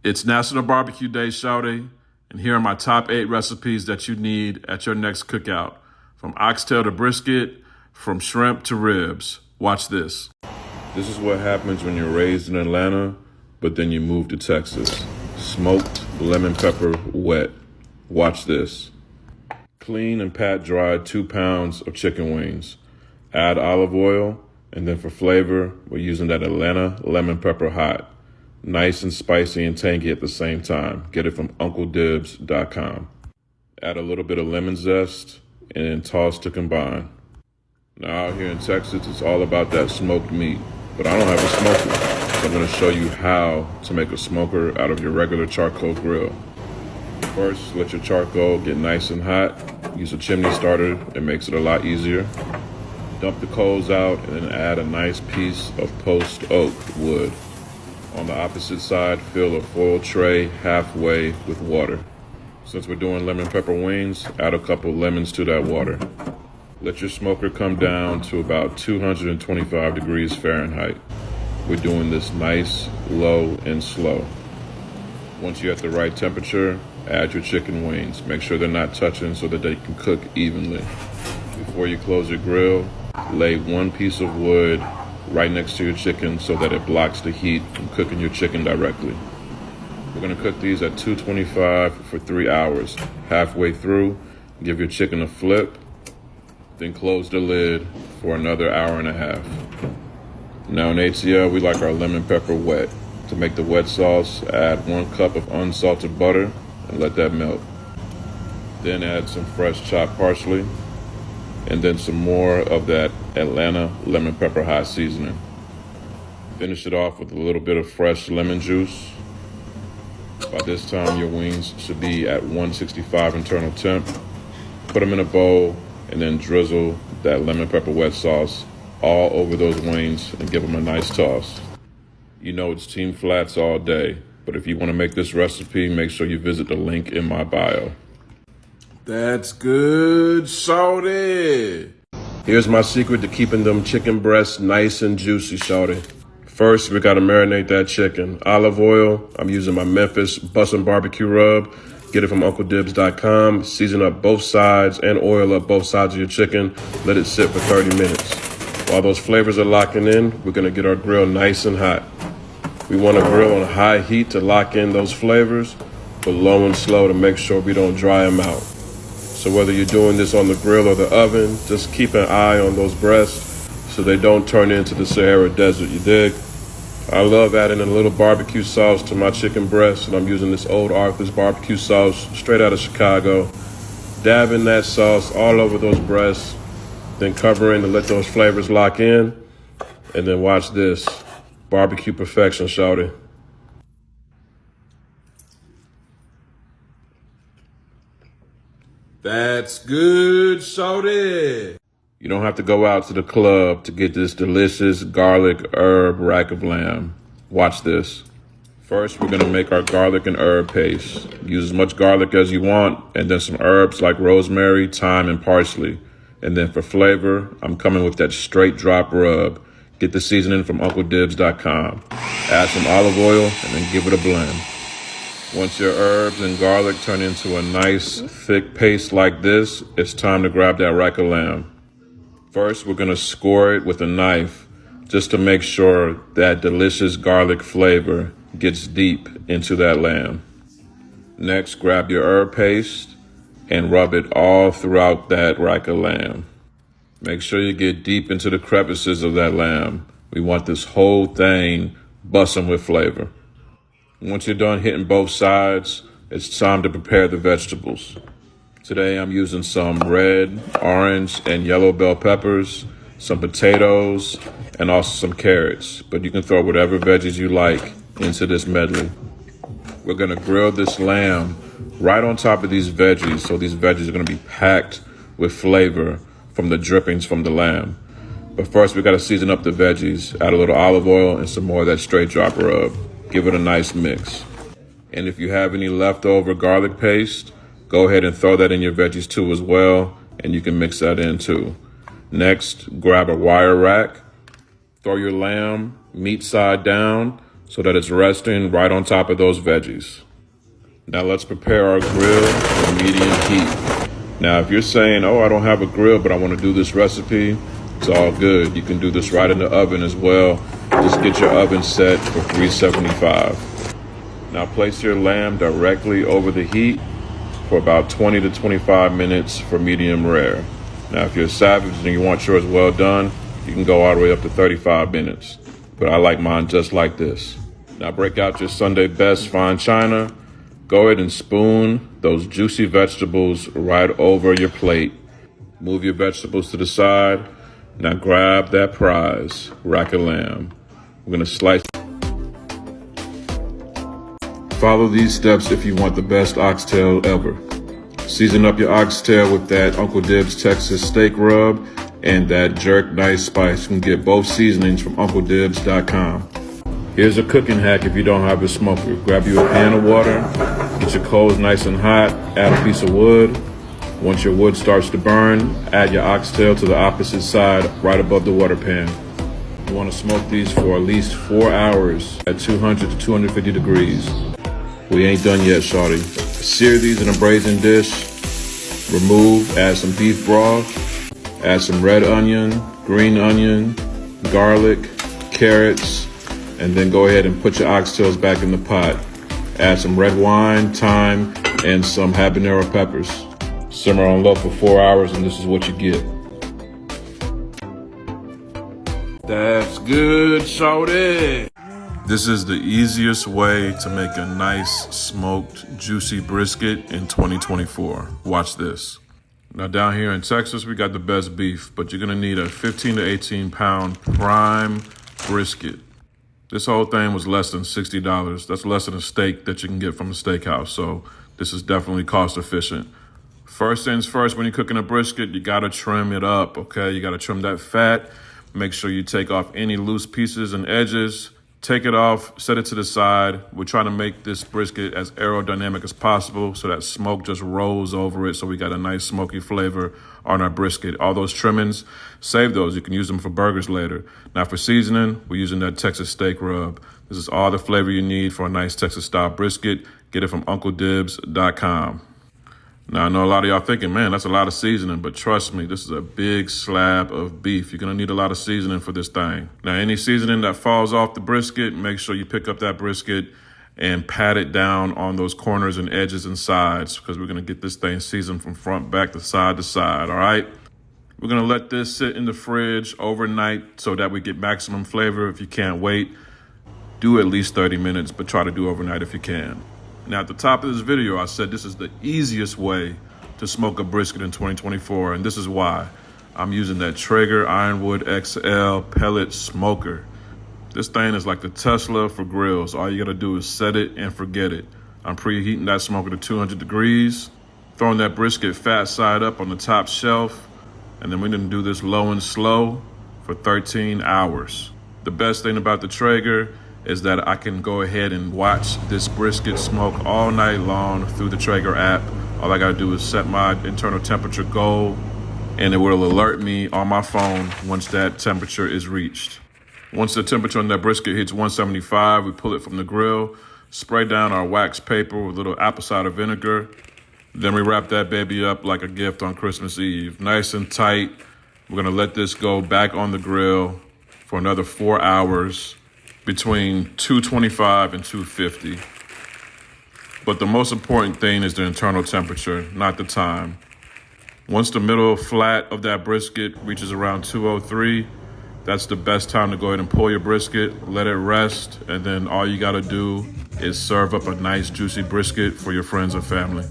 It's National Barbecue Day, shawty, and here are my top 8 recipes that you need at your next cookout. From oxtail to brisket, from shrimp to ribs. Watch this. This is what happens when you're raised in Atlanta, but then you move to Texas. Smoked lemon pepper wet. Watch this. Clean and pat dry 2 pounds of chicken wings. Add olive oil, and then for flavor, we're using that Atlanta lemon pepper hot. Nice and spicy and tangy at the same time. Get it from unforgettable.com. Add a little bit of lemon zest and then toss to combine. Now out here in Texas, it's all about that smoked meat, but I don't have a smoker, so I'm gonna show you how to make a smoker out of your regular charcoal grill. First, let your charcoal get nice and hot. Use a chimney starter, it makes it a lot easier. Dump the coals out and then add a nice piece of post oak wood. On the opposite side, fill a foil tray halfway with water. Since we're doing lemon pepper wings, add a couple lemons to that water. Let your smoker come down to about 225 degrees Fahrenheit. We're doing this nice, low, and slow. Once you're at the right temperature, add your chicken wings. Make sure they're not touching so that they can cook evenly. Before you close your grill, lay 1 piece of wood right next to your chicken so that it blocks the heat from cooking your chicken directly. We're gonna cook these at 225 for 3 hours. Halfway through, give your chicken a flip, then close the lid for another hour and a half. Now in ATL, we like our lemon pepper wet. To make the wet sauce, add 1 cup of unsalted butter and let that melt. Then add some fresh chopped parsley, and then some more of that Atlanta lemon pepper hot seasoning. Finish it off with a little bit of fresh lemon juice. By this time, your wings should be at 165 internal temp. Put them in a bowl and then drizzle that lemon pepper wet sauce all over those wings and give them a nice toss. You know it's Team Flats all day, but if you want to make this recipe, make sure you visit the link in my bio. That's good, shawty. Here's my secret to keeping them chicken breasts nice and juicy, shawty. First, we gotta marinate that chicken. Olive oil, I'm using my Memphis Bussin' Barbecue Rub. Get it from unforgettable.com. Season up both sides and oil up both sides of your chicken. Let it sit for 30 minutes. While those flavors are locking in, we're gonna get our grill nice and hot. We wanna grill on high heat to lock in those flavors, but low and slow to make sure we don't dry them out. So whether you're doing this on the grill or the oven, just keep an eye on those breasts so they don't turn into the Sahara Desert, you dig? I love adding a little barbecue sauce to my chicken breast, and I'm using this Old Arthur's barbecue sauce straight out of Chicago. Dabbing that sauce all over those breasts, then covering to let those flavors lock in, and then watch this. Barbecue perfection, shawty. That's good, shawty. You don't have to go out to the club to get this delicious garlic herb rack of lamb. Watch this. First, we're gonna make our garlic and herb paste. Use as much garlic as you want, and then some herbs like rosemary, thyme, and parsley. And then for flavor, I'm coming with that straight drop rub. Get the seasoning from unforgettable.com. Add some olive oil and then give it a blend. Once your herbs and garlic turn into a nice, thick paste like this, it's time to grab that rack of lamb. First, we're gonna score it with a knife just to make sure that delicious garlic flavor gets deep into that lamb. Next, grab your herb paste and rub it all throughout that rack of lamb. Make sure you get deep into the crevices of that lamb. We want this whole thing busting with flavor. Once you're done hitting both sides, it's time to prepare the vegetables. Today I'm using some red, orange, and yellow bell peppers, some potatoes, and also some carrots. But you can throw whatever veggies you like into this medley. We're gonna grill this lamb right on top of these veggies, so these veggies are gonna be packed with flavor from the drippings from the lamb. But first we gotta season up the veggies, add a little olive oil and some more of that straight drop rub. Give it a nice mix. And if you have any leftover garlic paste, go ahead and throw that in your veggies too as well, and you can mix that in too. Next, grab a wire rack, throw your lamb meat side down, so that it's resting right on top of those veggies. Now let's prepare our grill for medium heat. Now, if you're saying, oh, I don't have a grill, but I want to do this recipe, it's all good. You can do this right in the oven as well. Just get your oven set for 375. Now place your lamb directly over the heat for about 20 to 25 minutes for medium rare. Now, if you're savage and you want yours well done, you can go all the way up to 35 minutes. But I like mine just like this. Now break out your Sunday best fine china. Go ahead and spoon those juicy vegetables right over your plate. Move your vegetables to the side. Now grab that prize, rack of lamb. We're gonna slice. Follow these steps if you want the best oxtail ever. Season up your oxtail with that Uncle Dib's Texas steak rub and that Jerk nice spice. You can get both seasonings from uncledibs.com. Here's a cooking hack if you don't have a smoker. Grab you a pan of water, get your coals nice and hot, add a piece of wood. Once your wood starts to burn, add your oxtail to the opposite side right above the water pan. You want to smoke these for at least 4 hours at 200 to 250 degrees. We ain't done yet, shawty. Sear these in a braised dish. Remove, add some beef broth, add some red onion, green onion, garlic, carrots, and then go ahead and put your oxtails back in the pot. Add some red wine, thyme, and some habanero peppers. Simmer on low for 4 hours, and this is what you get. That's good, shorty. This is the easiest way to make a nice smoked juicy brisket in 2024. Watch this. Now down here in Texas, we got the best beef, but you're gonna need a 15 to 18 pound prime brisket. This whole thing was less than $60. That's less than a steak that you can get from a steakhouse. So this is definitely cost efficient. First things first, when you're cooking a brisket, you gotta trim it up, okay? You gotta trim that fat. Make sure you take off any loose pieces and edges. Take it off, set it to the side. We're trying to make this brisket as aerodynamic as possible so that smoke just rolls over it so we got a nice smoky flavor on our brisket. All those trimmings, save those. You can use them for burgers later. Now for seasoning, we're using that Texas steak rub. This is all the flavor you need for a nice Texas style brisket. Get it from uncledibs.com. Now, I know a lot of y'all thinking, man, that's a lot of seasoning, but trust me, this is a big slab of beef. You're gonna need a lot of seasoning for this thing. Now, any seasoning that falls off the brisket, make sure you pick up that brisket and pat it down on those corners and edges and sides because we're gonna get this thing seasoned from front, back, to side, all right? We're gonna let this sit in the fridge overnight so that we get maximum flavor. If you can't wait, do at least 30 minutes, but try to do overnight if you can. Now, at the top of this video, I said this is the easiest way to smoke a brisket in 2024, and this is why. I'm using that Traeger Ironwood XL pellet smoker. This thing is like the Tesla for grills. All you gotta do is set it and forget it. I'm preheating that smoker to 200 degrees, throwing that brisket fat side up on the top shelf, and then we're gonna do this low and slow for 13 hours. The best thing about the Traeger is that I can go ahead and watch this brisket smoke all night long through the Traeger app. All I gotta do is set my internal temperature goal and it will alert me on my phone once that temperature is reached. Once the temperature on that brisket hits 175, we pull it from the grill, spray down our wax paper with a little apple cider vinegar. Then we wrap that baby up like a gift on Christmas Eve. Nice and tight. We're gonna let this go back on the grill for another 4 hours, between 225 and 250. But the most important thing is the internal temperature, not the time. Once the middle flat of that brisket reaches around 203, that's the best time to go ahead and pull your brisket, let it rest, and then all you gotta do is serve up a nice juicy brisket for your friends and family.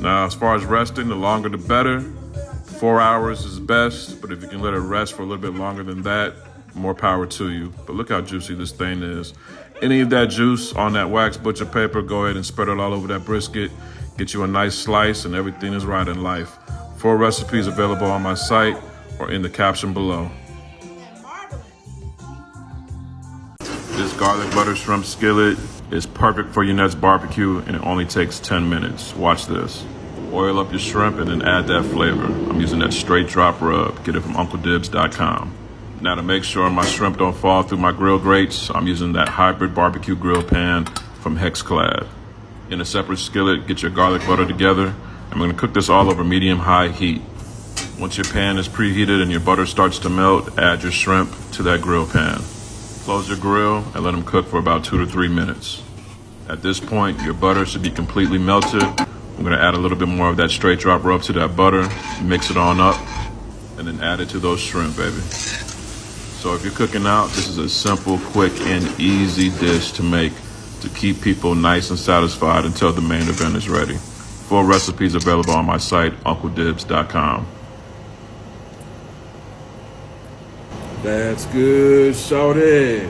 Now, as far as resting, the longer the better. 4 hours is best, but if you can let it rest for a little bit longer than that, more power to you. But look how juicy this thing is. Any of that juice on that wax butcher paper, go ahead and spread it all over that brisket. Get you a nice slice and everything is right in life. Full recipes available on my site or in the caption below. This garlic butter shrimp skillet is perfect for your next barbecue and it only takes 10 minutes. Watch this. Oil up your shrimp and then add that flavor. I'm using that straight drop rub. Get it from uncledibs.com. Now to make sure my shrimp don't fall through my grill grates, I'm using that hybrid barbecue grill pan from Hexclad. In a separate skillet, get your garlic butter together, and we're gonna cook this all over medium-high heat. Once your pan is preheated and your butter starts to melt, add your shrimp to that grill pan. Close your grill and let them cook for about 2 to 3 minutes. At this point, your butter should be completely melted. I'm gonna add a little bit more of that straight drop rub to that butter, mix it on up, and then add it to those shrimp, baby. So if you're cooking out, this is a simple, quick, and easy dish to make to keep people nice and satisfied until the main event is ready. Full recipes available on my site, unforgettable.com. That's good, shorty.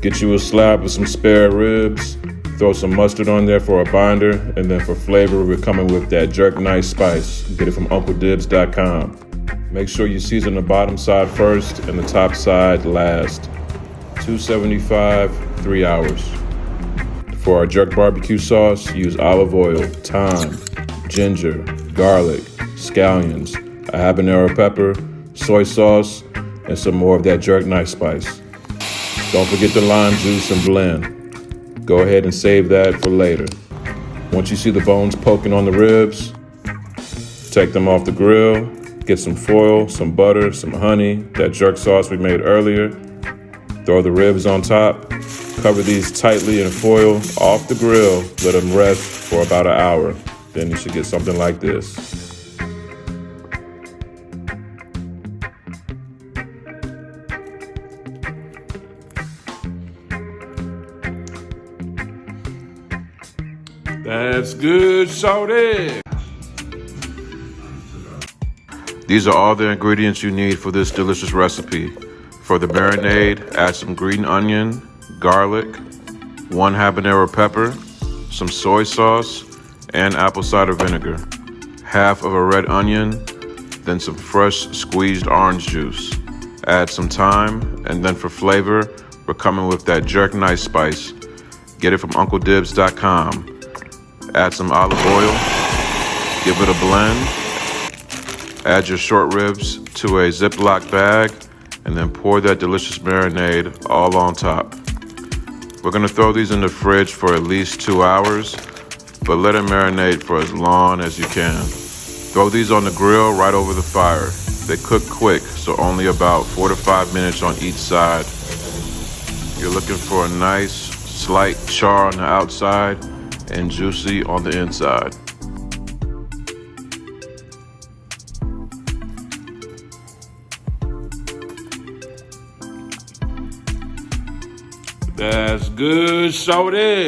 Get you a slab of some spare ribs. Throw some mustard on there for a binder. And then for flavor, we're coming with that Jerk Nice Spice. Get it from unforgettable.com. Make sure you season the bottom side first and the top side last. 275, 3 hours. For our jerk barbecue sauce, use olive oil, thyme, ginger, garlic, scallions, a habanero pepper, soy sauce, and some more of that Jerk Nice Spice. Don't forget the lime juice and blend. Go ahead and save that for later. Once you see the bones poking on the ribs, take them off the grill, get some foil, some butter, some honey, that jerk sauce we made earlier. Throw the ribs on top. Cover these tightly in foil off the grill. Let them rest for about an hour. Then you should get something like this. That's good, shorty. These are all the ingredients you need for this delicious recipe. For the marinade, add some green onion, garlic, 1 habanero pepper, some soy sauce, and apple cider vinegar, half of a red onion, then some fresh squeezed orange juice. Add some thyme, and then for flavor, we're coming with that Jerk Nice Spice. Get it from UncleDibs.com. Add some olive oil, give it a blend, add your short ribs to a Ziploc bag, and then pour that delicious marinade all on top. We're gonna throw these in the fridge for at least 2 hours, but let it marinate for as long as you can. Throw these on the grill right over the fire. They cook quick, so only about 4 to 5 minutes on each side. You're looking for a nice, slight char on the outside and juicy on the inside. That's good, shorty.